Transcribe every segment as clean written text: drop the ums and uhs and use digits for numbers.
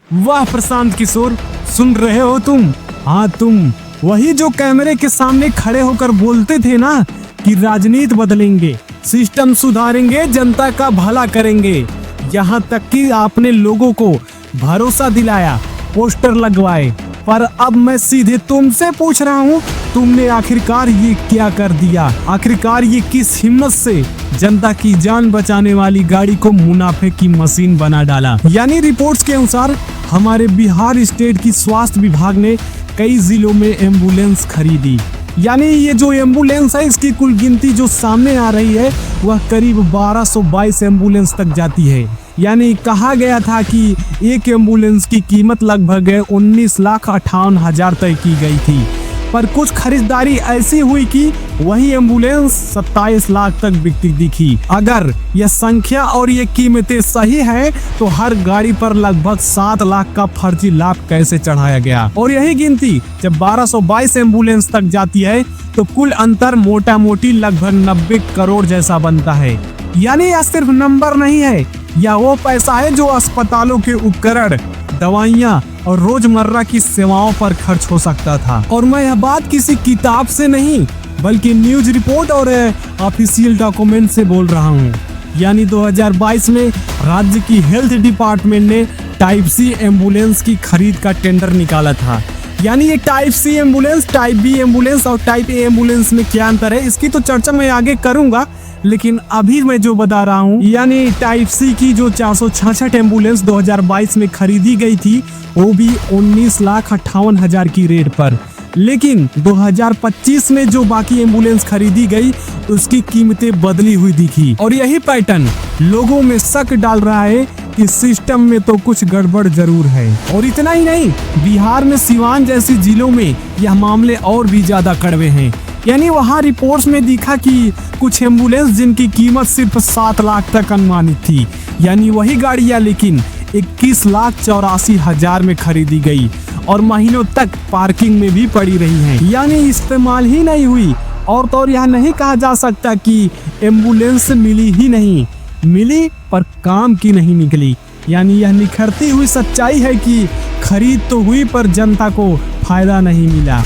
वाह प्रशांत किशोर, सुन रहे हो तुम? हाँ, तुम वही जो कैमरे के सामने खड़े होकर बोलते थे ना कि राजनीति बदलेंगे, सिस्टम सुधारेंगे, जनता का भला करेंगे। यहाँ तक कि आपने लोगों को भरोसा दिलाया, पोस्टर लगवाए, पर अब मैं सीधे तुमसे पूछ रहा हूँ, तुमने आखिरकार ये क्या कर दिया? आखिरकार ये किस हिम्मत से जनता की जान बचाने वाली गाड़ी को मुनाफे की मशीन बना डाला? यानी रिपोर्ट्स के अनुसार हमारे बिहार स्टेट की स्वास्थ्य विभाग ने कई जिलों में एम्बुलेंस खरीदी। यानी ये जो एम्बुलेंस है, इसकी कुल गिनती जो सामने आ रही है वह करीब 1222 एम्बुलेंस तक जाती है। यानी कहा गया था कि एक एम्बुलेंस की कीमत लगभग 19,58,000 तय की गई थी, पर कुछ खरीदारी ऐसी हुई कि वही एम्बुलेंस 27 लाख तक बिकती दिखी। अगर यह संख्या और ये कीमतें सही है तो हर गाड़ी पर लगभग 7 लाख का फर्जी लाभ कैसे चढ़ाया गया? और यही गिनती जब 1222 एम्बुलेंस तक जाती है तो कुल अंतर मोटा मोटी लगभग 90 करोड़ जैसा बनता है। यानी यह सिर्फ नंबर नहीं है, यह वो पैसा है जो अस्पतालों के उपकरण, दवाइयाँ और रोजमर्रा की सेवाओं पर खर्च हो सकता था। और मैं यह बात किसी किताब से नहीं बल्कि न्यूज रिपोर्ट और ऑफिशियल डॉक्यूमेंट से बोल रहा हूँ। यानी 2022 में राज्य की हेल्थ डिपार्टमेंट ने टाइप सी एम्बुलेंस की खरीद का टेंडर निकाला था। यानी ये type C ambulance, type B ambulance और टाइप ए एम्बुलेंस में क्या अंतर है, इसकी तो चर्चा मैं आगे करूंगा, लेकिन अभी मैं जो बता रहा हूँ, यानी टाइप सी की जो 466 एम्बुलेंस 2022 में खरीदी गई थी वो भी 19,58,000 की रेट पर। लेकिन 2025 में जो बाकी एम्बुलेंस खरीदी गई उसकी कीमतें बदली हुई दिखी। और यही पैटर्न लोगों में शक डाल रहा है कि सिस्टम में तो कुछ गड़बड़ जरूर है। और इतना ही नहीं, बिहार में सिवान जैसी जिलों में यह मामले और भी ज्यादा कड़वे हैं। यानी वहाँ रिपोर्ट्स में दिखा कि कुछ एम्बुलेंस जिनकी कीमत सिर्फ 7 लाख तक अनुमानित थी, यानी वही गाड़ियाँ लेकिन 21,84,000 में खरीदी गई और महीनों तक पार्किंग में भी पड़ी रही हैं। यानी इस्तेमाल ही नहीं हुई। और तो और यह नहीं कहा जा सकता कि एम्बुलेंस मिली ही नहीं, मिली पर काम की नहीं निकली। यानी यह निखरती हुई सच्चाई है कि खरीद तो हुई पर जनता को फायदा नहीं मिला।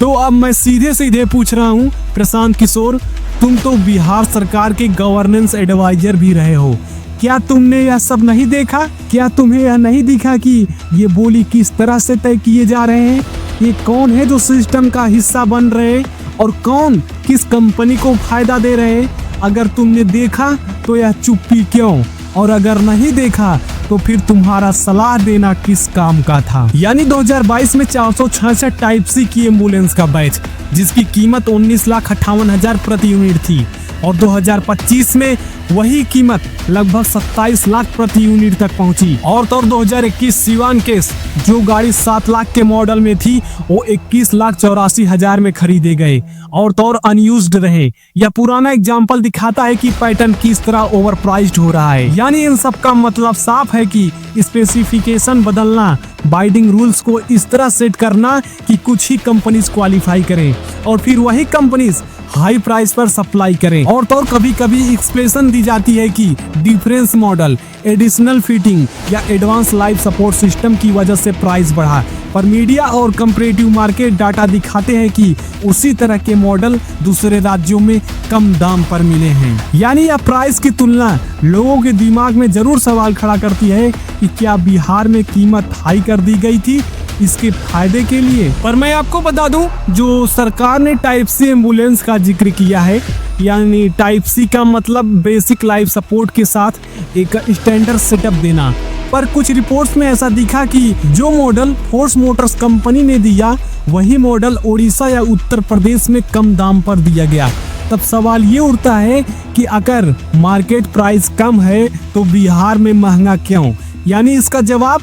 तो अब मैं सीधे सीधे पूछ रहा हूँ प्रशांत किशोर, तुम तो बिहार सरकार के गवर्नेंस एडवाइजर भी रहे हो, क्या तुमने यह सब नहीं देखा? क्या तुम्हें यह नहीं दिखा कि ये बोली किस तरह से तय किए जा रहे हैं? ये कौन है जो सिस्टम का हिस्सा बन रहे और कौन किस कंपनी को फायदा दे रहे? अगर तुमने देखा तो यह चुप्पी क्यों? और अगर नहीं देखा तो फिर तुम्हारा सलाह देना किस काम का था? यानी 2022 में 466 टाइप सी की एम्बुलेंस का बैच जिसकी कीमत 19,58,000 प्रति यूनिट थी और 2025 में वही कीमत लगभग 27 लाख प्रति यूनिट तक पहुंची। और तो 2021 सिवान केस जो गाड़ी 7 लाख के मॉडल में थी वो 21,84,000 में खरीदे गए और तो और अनयूज्ड रहे। यह पुराना एग्जाम्पल दिखाता है कि पैटर्न किस तरह ओवर प्राइस्ड हो रहा है। यानी इन सब का मतलब साफ है कि स्पेसिफिकेशन बदलना, बाइडिंग रूल्स को इस तरह सेट करना कि कुछ ही कंपनीज क्वालिफाई करें और फिर वही कंपनीज हाई प्राइस पर सप्लाई करें। और तो कभी कभी एक्सप्रेशन दी जाती है कि डिफरेंस मॉडल, एडिशनल फिटिंग या एडवांस लाइफ सपोर्ट सिस्टम की वजह से प्राइस बढ़ा, पर मीडिया और कंपैरेटिव मार्केट डाटा दिखाते हैं कि उसी तरह के मॉडल दूसरे राज्यों में कम दाम पर मिले हैं। यानी यह प्राइस की तुलना लोगों के दिमाग में जरूर सवाल खड़ा करती है कि क्या बिहार में कीमत हाई कर दी गई थी इसके फायदे के लिए? पर मैं आपको बता दूं, जो सरकार ने टाइप सी एम्बुलेंस का जिक्र किया है, यानी टाइप सी का मतलब बेसिक लाइफ सपोर्ट के साथ एक स्टैंडर्ड सेटअप देना। पर कुछ रिपोर्ट्स में ऐसा दिखा कि जो मॉडल फोर्स मोटर्स कंपनी ने दिया वही मॉडल उड़ीसा या उत्तर प्रदेश में कम दाम पर दिया गया। तब सवाल ये उठता है कि अगर मार्केट प्राइस कम है तो बिहार में महंगा क्यों? यानी इसका जवाब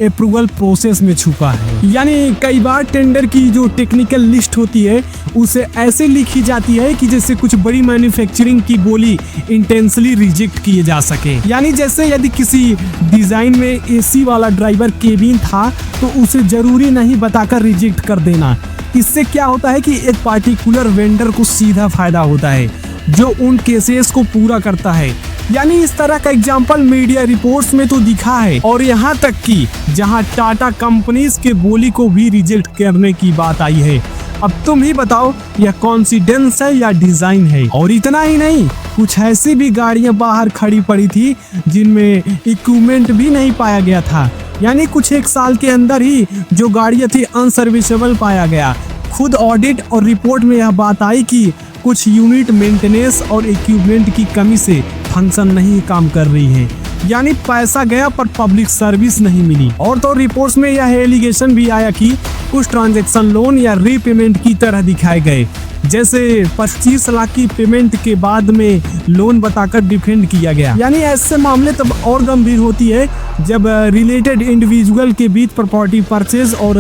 अप्रूवल प्रोसेस में छुपा है। यानी कई बार टेंडर की जो टेक्निकल लिस्ट होती है उसे ऐसे लिखी जाती है कि जैसे कुछ बड़ी मैन्युफैक्चरिंग की बोली इंटेंसली रिजेक्ट किए जा सके। यानी जैसे यदि किसी डिजाइन में एसी वाला ड्राइवर केबिन था तो उसे जरूरी नहीं बताकर रिजेक्ट कर देना। इससे क्या होता है कि एक पार्टिकुलर वेंडर को सीधा फायदा होता है जो उन केसेस को पूरा करता है यानी इस तरह का एग्जाम्पल मीडिया रिपोर्ट्स में तो दिखा है, और यहाँ तक कि जहाँ टाटा कंपनीज के बोली को भी रिजेक्ट करने की बात आई है। अब तुम ही बताओ यह कॉन्सिडेंस है या डिजाइन है। और इतना ही नहीं, कुछ ऐसी भी गाड़ियां बाहर खड़ी पड़ी थी जिनमें इक्विपमेंट भी नहीं पाया गया था, यानी कुछ एक साल के अंदर ही जो गाड़ियां थी अनसर्विसेबल पाया गया। खुद ऑडिट और रिपोर्ट में यह बात आई कि कुछ यूनिट मेंटेनेंस और इक्विपमेंट की कमी से फंक्शन नहीं काम कर रही है, यानी पैसा गया पर पब्लिक सर्विस नहीं मिली। और तो रिपोर्ट्स में यह एलिगेशन भी आया कि कुछ ट्रांजैक्शन लोन या रीपेमेंट की तरह दिखाए गए, जैसे 25 लाख की पेमेंट के बाद में लोन बताकर डिफेंड किया गया। यानी ऐसे मामले तब और गंभीर होती है जब रिलेटेड इंडिविजुअल के बीच प्रॉपर्टी परचेज और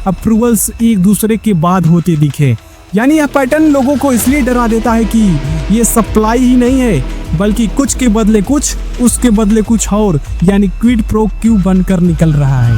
अप्रूवल्स एक दूसरे के बाद होते दिखे। यानी यह पैटर्न लोगों को इसलिए डरा देता है कि ये सप्लाई ही नहीं है, बल्कि कुछ के बदले कुछ, उसके बदले कुछ और, यानी क्विड प्रो क्यू बनकर निकल रहा है।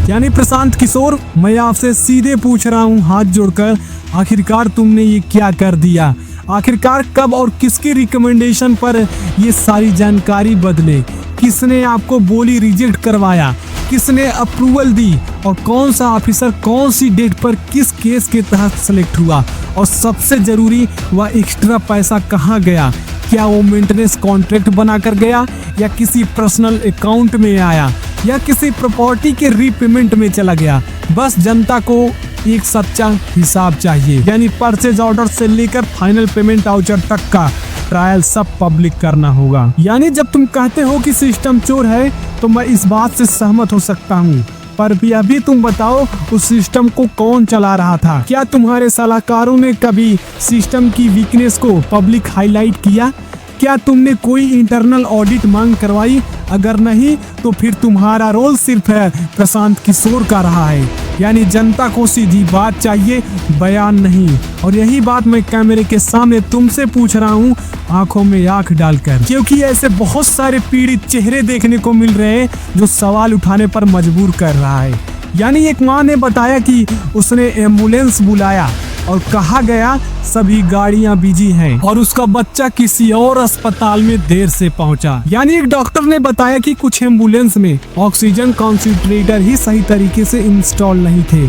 यानी प्रशांत किशोर, मैं आपसे सीधे पूछ रहा हूँ हाथ जोड़कर, आखिरकार तुमने ये क्या कर दिया? आखिरकार कब और किसकी रिकमेंडेशन पर ये सारी जानकारी बदले? किसने आपको बोली रिजेक्ट करवाया? किसने अप्रूवल दी? और कौन सा ऑफिसर कौन सी डेट पर किस केस के तहत सेलेक्ट हुआ? और सबसे जरूरी, वह एक्स्ट्रा पैसा कहाँ गया? क्या वो मेंटेनेंस कॉन्ट्रैक्ट बनाकर गया, या किसी पर्सनल अकाउंट में आया, या किसी प्रॉपर्टी के रीपेमेंट में चला गया? बस जनता को एक सच्चा हिसाब चाहिए, यानी परचेज ऑर्डर से लेकर फाइनल पेमेंट वाउचर तक का ट्रायल सब पब्लिक करना होगा। यानी जब तुम कहते हो कि सिस्टम चोर है तो मैं इस बात से सहमत हो सकता हूँ, पर भी अभी तुम बताओ उस सिस्टम को कौन चला रहा था? क्या तुम्हारे सलाहकारों ने कभी सिस्टम की वीकनेस को पब्लिक हाईलाइट किया? क्या तुमने कोई इंटरनल ऑडिट मांग करवाई? अगर नहीं तो फिर तुम्हारा रोल सिर्फ है प्रशांत किशोर का रहा है। यानी जनता को सीधी बात चाहिए, बयान नहीं। और यही बात मैं कैमरे के सामने तुमसे पूछ रहा हूँ, आंखों में आंख डालकर, क्योंकि ऐसे बहुत सारे पीड़ित चेहरे देखने को मिल रहे हैं जो सवाल उठाने पर मजबूर कर रहा है। यानी एक माँ ने बताया कि उसने एम्बुलेंस बुलाया और कहा गया सभी गाड़ियां बिजी हैं, और उसका बच्चा किसी और अस्पताल में देर से पहुंचा। यानी एक डॉक्टर ने बताया कि कुछ एम्बुलेंस में ऑक्सीजन कॉन्सेंट्रेटर ही सही तरीके से इंस्टॉल नहीं थे,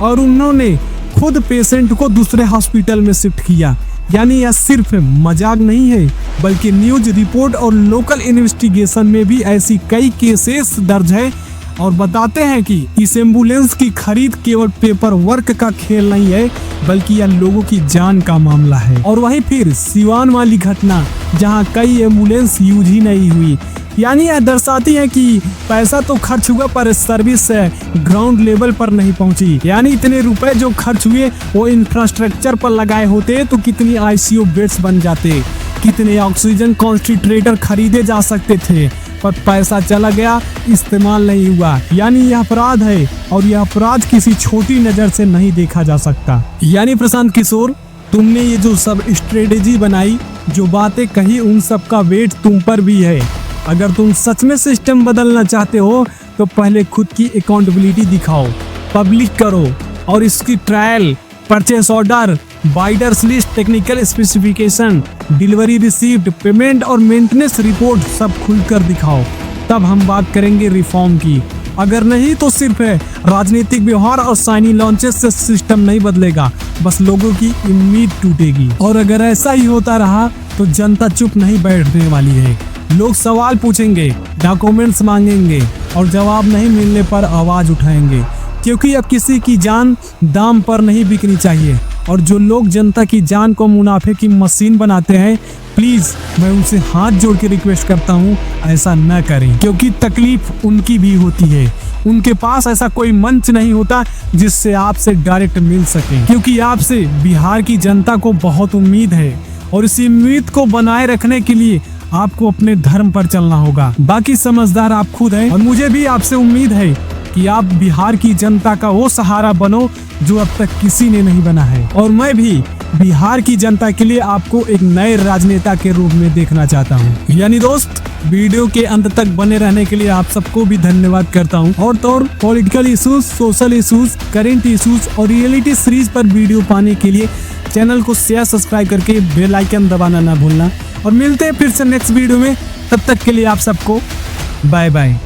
और उन्होंने खुद पेशेंट को दूसरे हॉस्पिटल में शिफ्ट किया। यानी यह सिर्फ मजाक नहीं है, बल्कि न्यूज रिपोर्ट और लोकल इन्वेस्टिगेशन में भी ऐसी कई केसेस दर्ज है, और बताते हैं कि इस एम्बुलेंस की खरीद केवल पेपर वर्क का खेल नहीं है, बल्कि यह लोगों की जान का मामला है। और वहीं फिर सिवान वाली घटना, जहां कई एम्बुलेंस यूज ही नहीं हुई। यानी यह दर्शाती है कि पैसा तो खर्च हुआ पर सर्विस ग्राउंड लेवल पर नहीं पहुंची। यानी इतने रुपए जो खर्च हुए वो इंफ्रास्ट्रक्चर पर लगाए होते तो कितनी आईसीयू बेड्स बन जाते, कितने ऑक्सीजन कॉन्सेंट्रेटर खरीदे जा सकते थे, पर पैसा चला गया, इस्तेमाल नहीं हुआ। यानी यह अपराध है, और यह अपराध किसी छोटी नजर से नहीं देखा जा सकता। यानी प्रशांत किशोर, तुमने ये जो सब स्ट्रेटेजी बनाई, जो बातें कही, उन सब का वेट तुम पर भी है। अगर तुम सच में सिस्टम बदलना चाहते हो तो पहले खुद की अकाउंटेबिलिटी दिखाओ, पब्लिक करो, और इसकी trial, purchase order, bidders list, technical specification, delivery receipt, payment और मेंटेनेंस रिपोर्ट सब खुलकर दिखाओ। तब हम बात करेंगे रिफॉर्म की। अगर नहीं तो सिर्फ राजनीतिक व्यवहार और साइनी लॉन्चेस से सिस्टम नहीं बदलेगा, बस लोगों की उम्मीद टूटेगी। और अगर ऐसा ही होता रहा तो जनता चुप नहीं बैठने वाली है। लोग सवाल पूछेंगे, डॉक्यूमेंट्स मांगेंगे, और जवाब नहीं मिलने पर आवाज उठाएंगे, क्योंकि अब किसी की जान दाम पर नहीं बिकनी चाहिए। और जो लोग जनता की जान को मुनाफे की मशीन बनाते हैं, प्लीज मैं उनसे हाथ जोड़ के रिक्वेस्ट करता हूँ, ऐसा न करें, क्योंकि तकलीफ उनकी भी होती है। उनके पास ऐसा कोई मंच नहीं होता जिससे आपसे डायरेक्ट मिल सके, क्योंकि आपसे बिहार की जनता को बहुत उम्मीद है, और इसी उम्मीद को बनाए रखने के लिए आपको अपने धर्म पर चलना होगा। बाकी समझदार आप खुद हैं, और मुझे भी आपसे उम्मीद है कि आप बिहार की जनता का वो सहारा बनो जो अब तक किसी ने नहीं बना है। और मैं भी बिहार की जनता के लिए आपको एक नए राजनेता के रूप में देखना चाहता हूं। यानी दोस्त, वीडियो के अंत तक बने रहने के लिए आप सबको भी धन्यवाद करता हूं। और तो और political issues, social issues, current issues और रियलिटी सीरीज पर वीडियो पाने के लिए चैनल को शेयर, सब्सक्राइब करके बेल आइकन दबाना ना भूलना। और मिलते हैं फिर से नेक्स्ट वीडियो में, तब तक के लिए आप सबको बाय बाय।